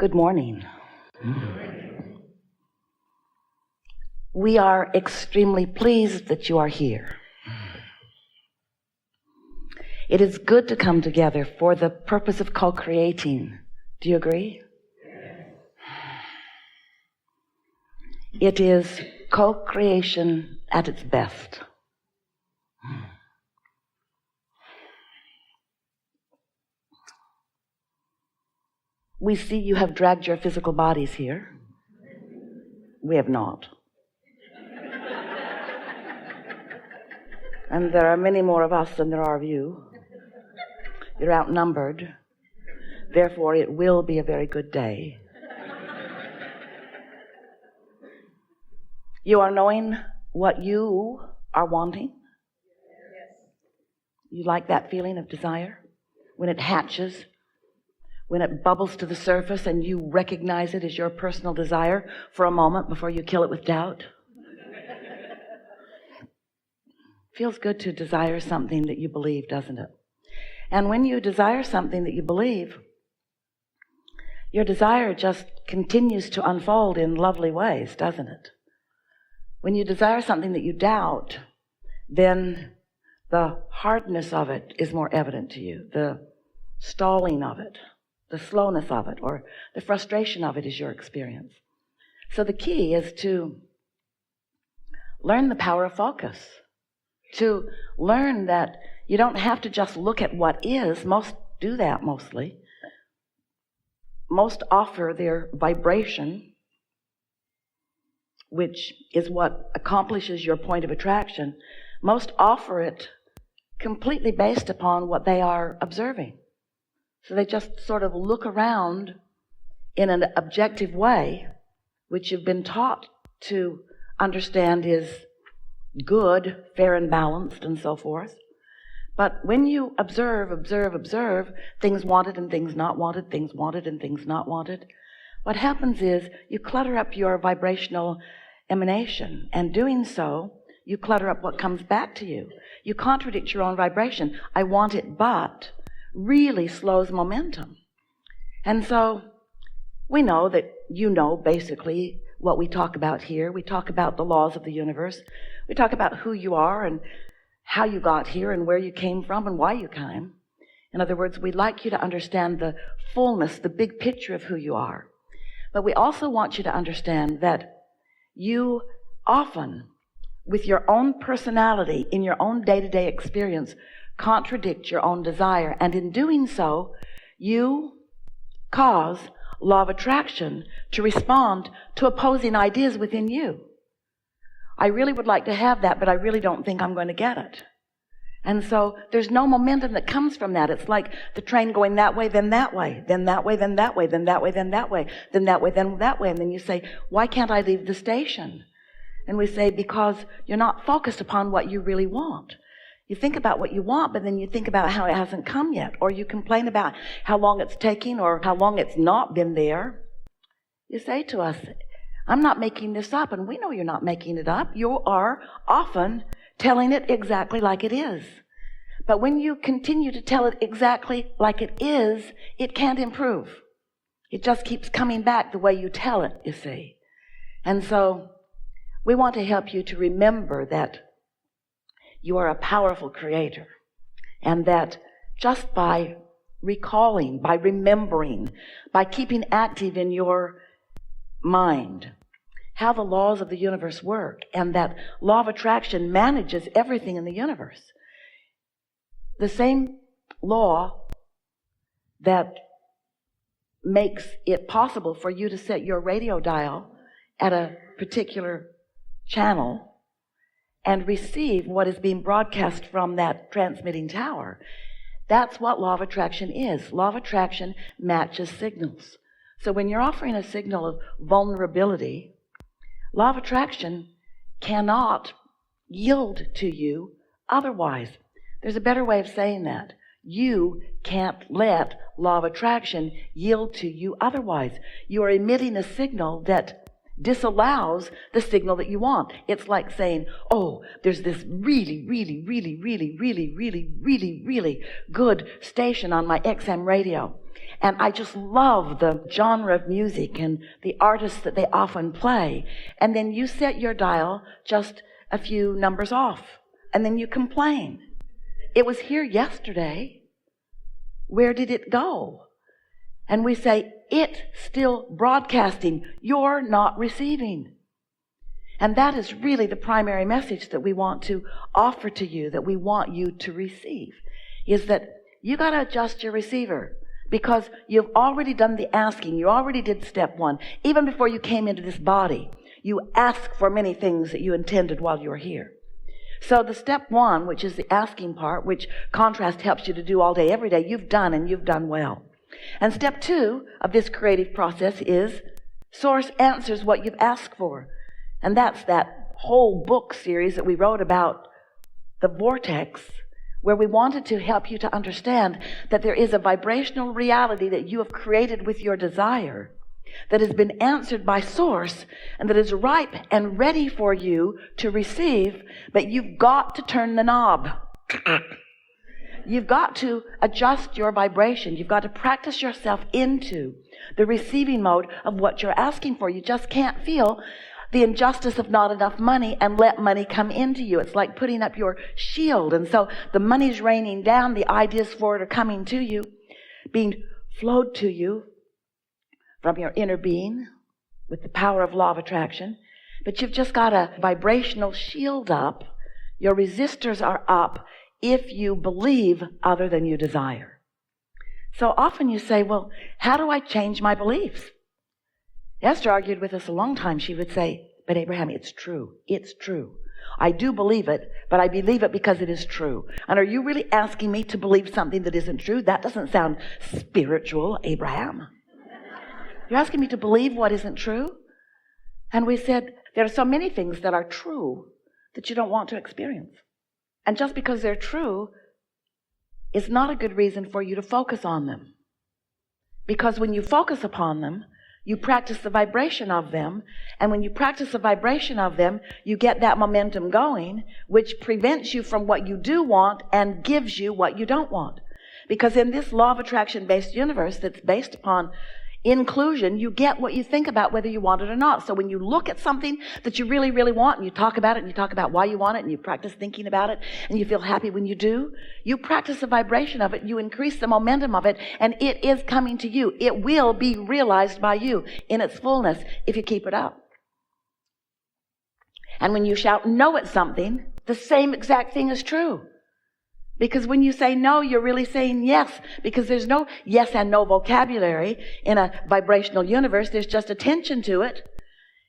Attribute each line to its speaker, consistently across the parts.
Speaker 1: Good morning. We are extremely pleased that you are here. It is good to come together for the purpose of co-creating. Do you agree? It is co-creation at its best. We see you have dragged your physical bodies here. We have not. And there are many more of us than there are of you. You're outnumbered. Therefore, it will be a very good day. You are knowing what you are wanting. You like that feeling of desire? When it hatches, when it bubbles to the surface and you recognize it as your personal desire for a moment before you kill it with doubt. Feels good to desire something that you believe, doesn't it? And when you desire something that you believe, your desire just continues to unfold in lovely ways, doesn't it? When you desire something that you doubt, then the hardness of it is more evident to you. The stalling of it, the slowness of it, or the frustration of it is your experience. So the key is to learn the power of focus, to learn that you don't have to just look at what is. Most do that mostly. Most offer their vibration, which is what accomplishes your point of attraction. Most offer it completely based upon what they are observing. So they just sort of look around in an objective way, which you've been taught to understand is good, fair and balanced, and so forth. But when you observe, things wanted and things not wanted, things wanted and things not wanted, what happens is you clutter up your vibrational emanation, and doing so, you clutter up what comes back to you. You contradict your own vibration. I want it, but really slows momentum. And so we know that you know basically what we talk about here. We talk about the laws of the universe. We talk about who you are and how you got here and where you came from and why you came. In other words, we'd like you to understand the fullness, the big picture of who you are. But we also want you to understand that you often, with your own personality, in your own day-to-day experience, contradict your own desire. And in doing so, you cause law of attraction to respond to opposing ideas within you. I really would like to have that, but I really don't think I'm going to get it. And so there's no momentum that comes from that. It's like the train going that way, then that way, then that way, then that way, then that way, then that way, then that way, then that way. And then you say, why can't I leave the station? And we say, because you're not focused upon what you really want. You think about what you want, but then you think about how it hasn't come yet, or you complain about how long it's taking or how long it's not been there. You say to us, I'm not making this up, and we know you're not making it up. You are often telling it exactly like it is. But when you continue to tell it exactly like it is, it can't improve. It just keeps coming back the way you tell it, you see. And so we want to help you to remember that you are a powerful creator, and that just by recalling, by remembering, by keeping active in your mind how the laws of the universe work, and that law of attraction manages everything in the universe. The same law that makes it possible for you to set your radio dial at a particular channel and receive what is being broadcast from that transmitting tower. That's what law of attraction is. Law of attraction matches signals. So when you're offering a signal of vulnerability, law of attraction cannot yield to you otherwise. There's a better way of saying that. You can't let law of attraction yield to you otherwise. You are emitting a signal that disallows the signal that you want. It's like saying, oh, there's this really, really, really, really, really, really, really, really good station on my XM radio. And I just love the genre of music and the artists that they often play. And then you set your dial just a few numbers off. And then you complain. It was here yesterday. Where did it go? And we say, it's still broadcasting. You're not receiving. And that is really the primary message that we want to offer to you, that we want you to receive, is that you got to adjust your receiver. Because you've already done the asking. You already did step one. Even before you came into this body, you asked for many things that you intended while you were here. So the step one, which is the asking part, which contrast helps you to do all day, every day, you've done, and you've done well. And step two of this creative process is Source answers what you've asked for. And that's that whole book series that we wrote about the vortex, where we wanted to help you to understand that there is a vibrational reality that you have created with your desire that has been answered by Source and that is ripe and ready for you to receive, but you've got to turn the knob. You've got to adjust your vibration. You've got to practice yourself into the receiving mode of what you're asking for. You just can't feel the injustice of not enough money and let money come into you. It's like putting up your shield. And so the money's raining down. The ideas for it are coming to you, being flowed to you from your inner being with the power of law of attraction. But you've just got a vibrational shield up. Your resistors are up if you believe other than you desire. So often you say, well, how do I change my beliefs? Esther argued with us a long time. She would say, but Abraham, it's true. It's true. I do believe it, but I believe it because it is true. And are you really asking me to believe something that isn't true? That doesn't sound spiritual, Abraham. You're asking me to believe what isn't true? And we said, there are so many things that are true that you don't want to experience. And just because they're true is not a good reason for you to focus on them. Because when you focus upon them, you practice the vibration of them. And when you practice the vibration of them, you get that momentum going, which prevents you from what you do want and gives you what you don't want. Because in this law of attraction-based universe that's based upon inclusion, you get what you think about whether you want it or not. So when you look at something that you really, really want, and you talk about it, and you talk about why you want it, and you practice thinking about it, and you feel happy when you do, you practice the vibration of it, you increase the momentum of it, and it is coming to you. It will be realized by you in its fullness if you keep it up. And when you shout no at something, the same exact thing is true. Because when you say no, you're really saying yes. Because there's no yes and no vocabulary in a vibrational universe. There's just attention to it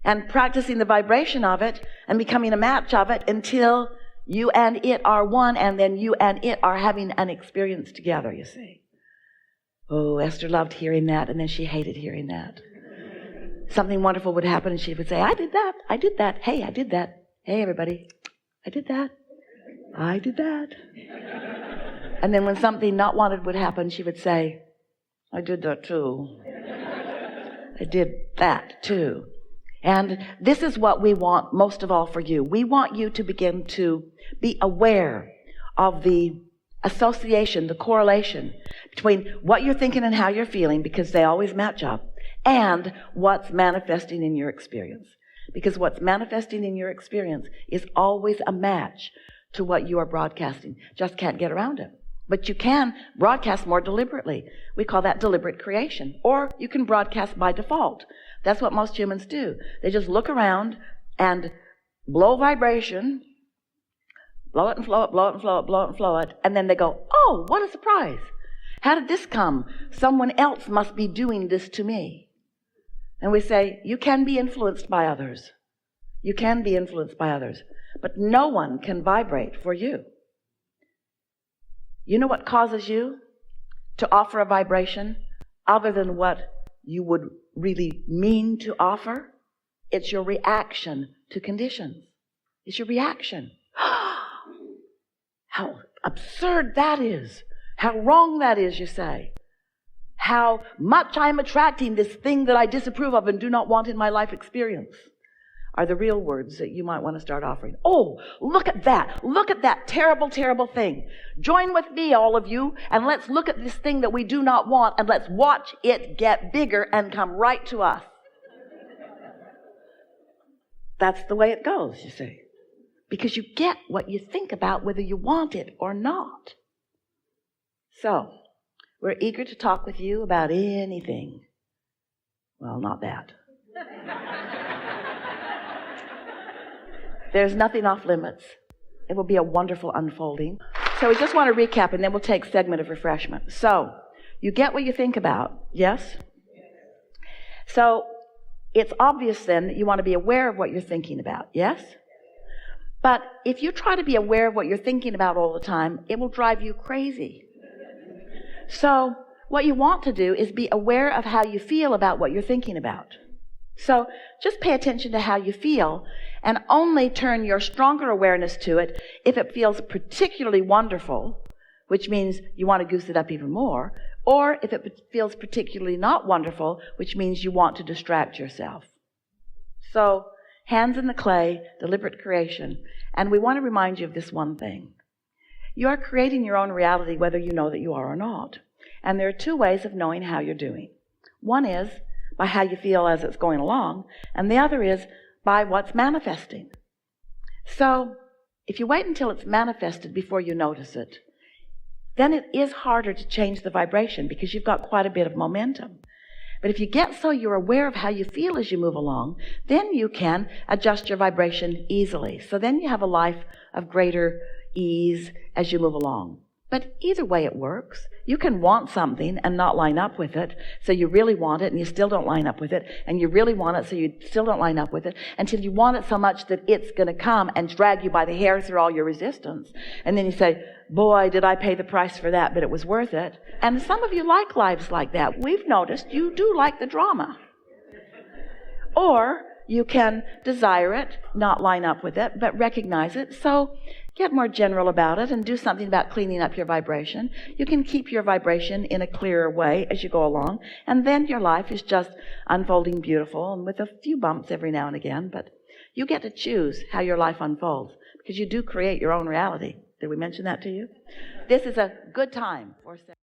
Speaker 1: and practicing the vibration of it and becoming a match of it until you and it are one, and then you and it are having an experience together, you see. Oh, Esther loved hearing that, and then she hated hearing that. Something wonderful would happen, and she would say, I did that. I did that. Hey, I did that. Hey, everybody. I did that. I did that. And then when something not wanted would happen, she would say, I did that too. I did that too. And this is what we want most of all for you. We want you to begin to be aware of the association, the correlation between what you're thinking and how you're feeling, because they always match up, and what's manifesting in your experience. Because what's manifesting in your experience is always a match to what you are broadcasting. Just can't get around it. But you can broadcast more deliberately. We call that deliberate creation. Or you can broadcast by default. That's what most humans do. They just look around and blow vibration, blow it and flow it, blow it and flow it, blow it and flow it, and then they go, oh, what a surprise. How did this come? Someone else must be doing this to me. And we say, you can be influenced by others. You can be influenced by others. But no one can vibrate for you. You know what causes you to offer a vibration other than what you would really mean to offer? It's your reaction to conditions. It's your reaction. How absurd that is. How wrong that is, you say. how much I'm attracting this thing that I disapprove of and do not want in my life experience, are the real words that you might want to start offering. Oh, look at that. Look at that terrible, terrible thing. Join with me, all of you, and let's look at this thing that we do not want, and let's watch it get bigger and come right to us. That's the way it goes, you see. Because you get what you think about whether you want it or not. So, we're eager to talk with you about anything. Well, not that. There's nothing off limits. It will be a wonderful unfolding. So we just want to recap, and then we'll take a segment of refreshment. So, you get what you think about, yes? So, it's obvious then that you want to be aware of what you're thinking about, yes? But if you try to be aware of what you're thinking about all the time, it will drive you crazy. So, what you want to do is be aware of how you feel about what you're thinking about. So, just pay attention to how you feel and only turn your stronger awareness to it if it feels particularly wonderful, which means you want to goose it up even more, or if it feels particularly not wonderful, which means you want to distract yourself. So, hands in the clay, deliberate creation. And we want to remind you of this one thing. You are creating your own reality whether you know that you are or not. And there are two ways of knowing how you're doing. One is by how you feel as it's going along, and the other is by what's manifesting. So, if you wait until it's manifested before you notice it, then it is harder to change the vibration because you've got quite a bit of momentum. But if you get so you're aware of how you feel as you move along, then you can adjust your vibration easily. So then you have a life of greater ease as you move along. But either way it works. You can want something and not line up with it, so you really want it and you still don't line up with it, and you really want it so you still don't line up with it, until you want it so much that it's going to come and drag you by the hair through all your resistance. And then you say, boy, did I pay the price for that, but it was worth it. And some of you like lives like that. We've noticed you do like the drama. Or you can desire it, not line up with it, but recognize it. So get more general about it and do something about cleaning up your vibration. You can keep your vibration in a clearer way as you go along, and then your life is just unfolding beautiful and with a few bumps every now and again, but you get to choose how your life unfolds because you do create your own reality. Did we mention that to you? This is a good time for